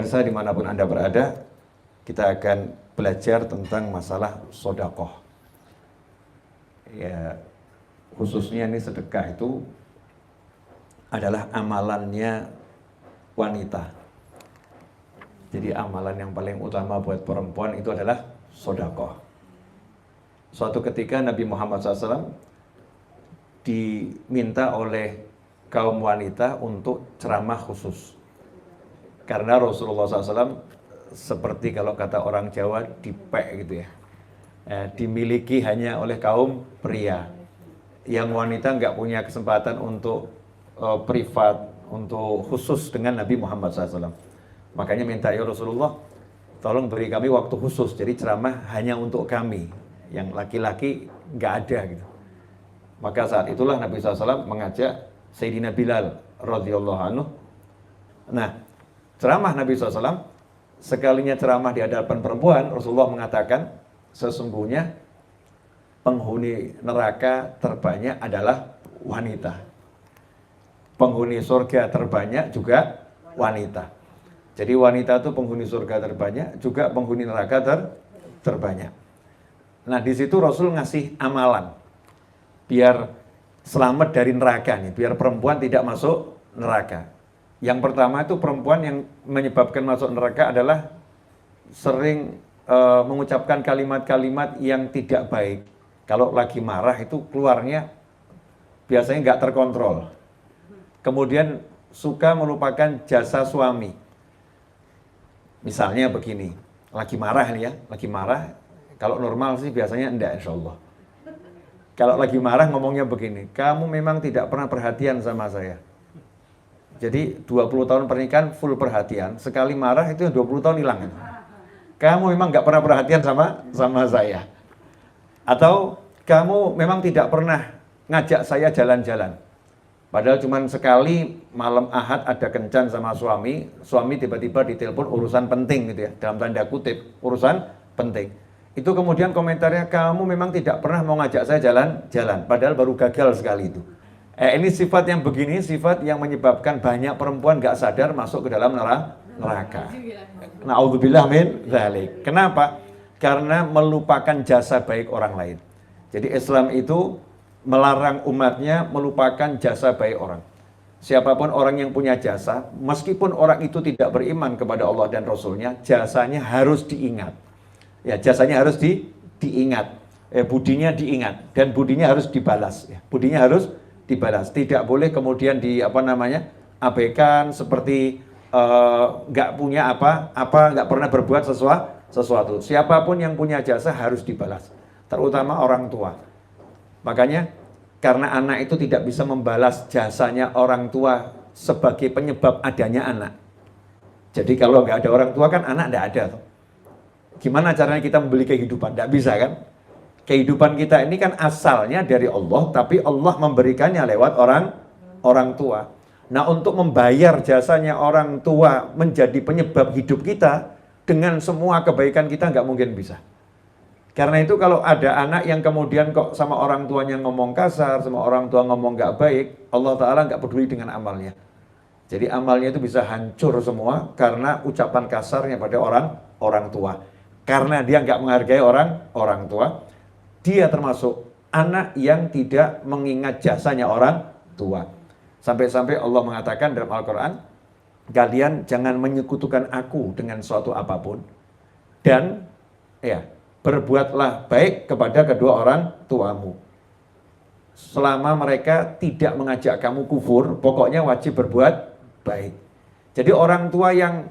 pemirsa dimanapun Anda berada, kita akan belajar tentang masalah sedekah. Ya, khususnya ini sedekah itu adalah amalannya wanita. Jadi amalan yang paling utama buat perempuan itu adalah sedekah. Suatu ketika Nabi Muhammad SAW diminta oleh kaum wanita untuk ceramah khusus. Karena Rasulullah SAW seperti kalau kata orang Jawa dipek gitu ya, dimiliki hanya oleh kaum pria. Yang wanita nggak punya kesempatan untuk privat, untuk khusus dengan Nabi Muhammad SAW. Makanya minta, ya Rasulullah, tolong beri kami waktu khusus, jadi ceramah hanya untuk kami, yang laki-laki nggak ada gitu. Maka saat itulah Nabi SAW mengajak Sayyidina Bilal radhiyallahu anhu. Nah, ceramah Nabi SAW, sekalinya ceramah di hadapan perempuan, Rasulullah mengatakan, sesungguhnya penghuni neraka terbanyak adalah wanita. Penghuni surga terbanyak juga wanita. Jadi wanita itu penghuni surga terbanyak, juga penghuni neraka terbanyak. Nah, di situ Rasul ngasih amalan biar selamat dari neraka nih, biar perempuan tidak masuk neraka. Yang pertama itu perempuan yang menyebabkan masuk neraka adalah sering mengucapkan kalimat-kalimat yang tidak baik. Kalau lagi marah itu keluarnya biasanya nggak terkontrol. Kemudian suka melupakan jasa suami. Misalnya begini, lagi marah nih ya, lagi marah. Kalau normal sih biasanya enggak, insya Allah. Kalau lagi marah ngomongnya begini, kamu memang tidak pernah perhatian sama saya. Jadi 20 tahun pernikahan full perhatian, sekali marah itu 20 tahun hilang. Kamu memang nggak pernah perhatian sama saya. Atau kamu memang tidak pernah ngajak saya jalan-jalan. Padahal cuma sekali malam Ahad ada kencan sama suami tiba-tiba ditelepon urusan penting gitu ya, dalam tanda kutip, urusan penting. Itu kemudian komentarnya, kamu memang tidak pernah mau ngajak saya jalan-jalan, padahal baru gagal sekali itu. Ini sifat yang begini, sifat yang menyebabkan banyak perempuan gak sadar masuk ke dalam neraka. Na'udzubillah min dzalik. Kenapa? Karena melupakan jasa baik orang lain. Jadi Islam itu melarang umatnya melupakan jasa baik orang. Siapapun orang yang punya jasa, meskipun orang itu tidak beriman kepada Allah dan Rasulnya, jasanya harus diingat. Ya, jasanya harus diingat, budinya diingat, dan budinya harus dibalas. Ya, budinya harus dibalas. Tidak boleh kemudian abaikan seperti nggak punya nggak pernah berbuat sesuatu. Siapapun yang punya jasa harus dibalas, terutama orang tua. Makanya karena anak itu tidak bisa membalas jasanya orang tua sebagai penyebab adanya anak. Jadi kalau nggak ada orang tua kan anak nggak ada tuh. Gimana caranya kita membeli kehidupan? Tidak bisa kan? Kehidupan kita ini kan asalnya dari Allah, tapi Allah memberikannya lewat orang tua. Nah, untuk membayar jasanya orang tua menjadi penyebab hidup kita, dengan semua kebaikan kita nggak mungkin bisa. Karena itu kalau ada anak yang kemudian kok sama orang tuanya ngomong kasar, sama orang tua ngomong nggak baik, Allah Ta'ala nggak peduli dengan amalnya. Jadi amalnya itu bisa hancur semua karena ucapan kasarnya pada orang tua. Karena dia nggak menghargai orang tua, dia termasuk anak yang tidak mengingat jasanya orang tua. Sampai-sampai Allah mengatakan dalam Al-Quran, kalian jangan menyekutukan aku dengan suatu apapun. Dan berbuatlah baik kepada kedua orang tuamu. Selama mereka tidak mengajak kamu kufur, pokoknya wajib berbuat baik. Jadi orang tua yang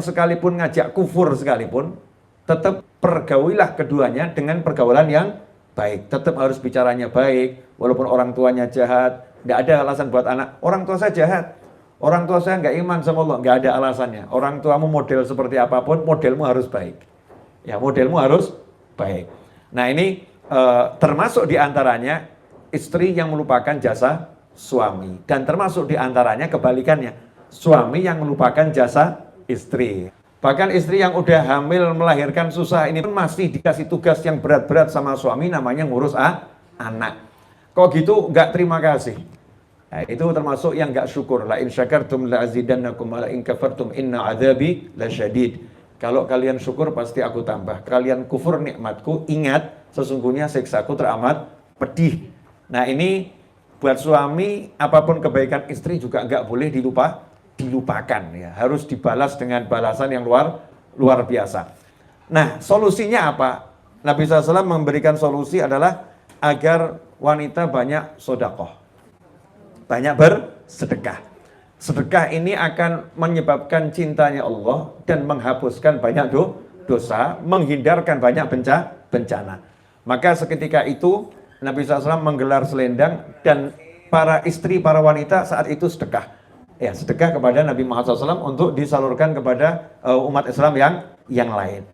sekalipun ngajak kufur sekalipun, tetap pergaulilah keduanya dengan pergaulan yang baik. Tetap harus bicaranya baik, walaupun orang tuanya jahat. Tidak ada alasan buat anak, orang tua saya jahat, orang tua saya nggak iman sama Allah. Nggak ada alasannya. Orang tuamu model seperti apapun, modelmu harus baik. Ya, modelmu harus baik. Nah, ini termasuk diantaranya istri yang melupakan jasa suami. Dan termasuk diantaranya kebalikannya, suami yang melupakan jasa istri. Bahkan istri yang udah hamil melahirkan susah ini pun masih dikasih tugas yang berat-berat sama suami, namanya ngurus anak. Kok gitu nggak terima kasih. Nah, itu termasuk yang nggak syukur. La in syakartum la azidannakum wa la in kafartum inna adzabi lasyadid. Kalau kalian syukur pasti aku tambah. Kalian kufur nikmatku, ingat sesungguhnya siksaku teramat pedih. Nah, ini buat suami apapun kebaikan istri juga nggak boleh dilupakan ya. Harus dibalas dengan balasan yang luar biasa. Nah, solusinya apa? Nabi SAW memberikan solusi adalah agar wanita banyak sodakoh, banyak bersedekah. Sedekah ini akan menyebabkan cintanya Allah dan menghapuskan banyak dosa, menghindarkan banyak bencana. Maka seketika itu Nabi SAW menggelar selendang dan para istri, para wanita saat itu sedekah. Ya, sedekah kepada Nabi Muhammad SAW untuk disalurkan kepada umat Islam yang lain.